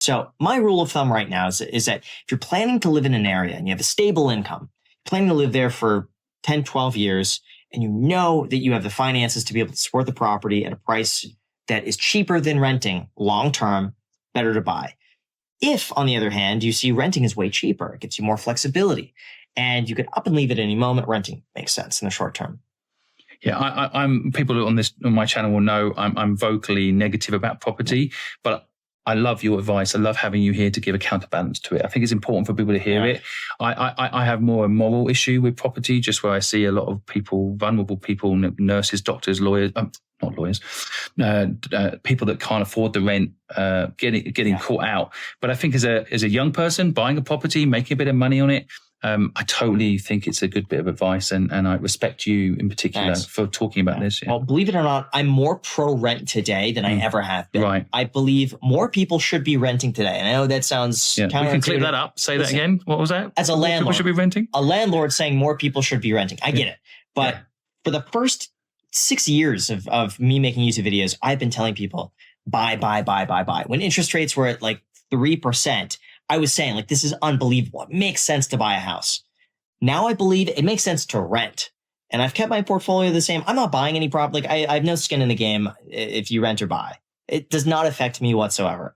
So my rule of thumb right now is that if you're planning to live in an area and you have a stable income, planning to live there for 10, 12 years, and you know that you have the finances to be able to support the property at a price that is cheaper than renting long-term, better to buy. If, on the other hand, you see renting is way cheaper, it gives you more flexibility, and you can up and leave at any moment, renting makes sense in the short term. Yeah, I'm people on my channel will know I'm vocally negative about property, but I love your advice. I love having you here to give a counterbalance to it. I think it's important for people to hear it. I have more a moral issue with property, just where I see a lot of people, vulnerable people, nurses, doctors, lawyers, not lawyers, people that can't afford the rent, getting caught out. But I think as a young person buying a property, making a bit of money on it, I totally think it's a good bit of advice, and I respect you in particular for talking about this. Yeah. Well, believe it or not, I'm more pro-rent today than I ever have been. Right. I believe more people should be renting today. And I know that sounds counterintuitive. We can clip that up. Say that again. What was that? As a landlord. People should be renting? A landlord saying more people should be renting. I get it. But for the first 6 years of me making YouTube videos, I've been telling people, buy. When interest rates were at like 3%, I was saying, like, this is unbelievable. It makes sense to buy a house. Now I believe it makes sense to rent. And I've kept my portfolio the same. I'm not buying any property. Like, I have no skin in the game if you rent or buy. It does not affect me whatsoever.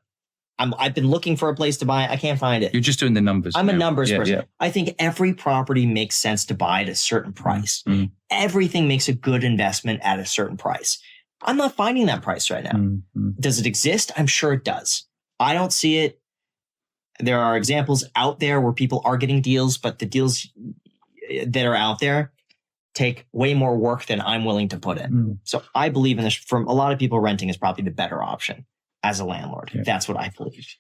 I've been looking for a place to buy. I can't find it. You're just doing the numbers. I'm a numbers person. Yeah. I think every property makes sense to buy at a certain price. Mm-hmm. Everything makes a good investment at a certain price. I'm not finding that price right now. Mm-hmm. Does it exist? I'm sure it does. I don't see it. There are examples out there where people are getting deals, but the deals that are out there take way more work than I'm willing to put in. Mm. So I believe in this. From a lot of people, renting is probably the better option as a landlord. Yeah. That's what I believe.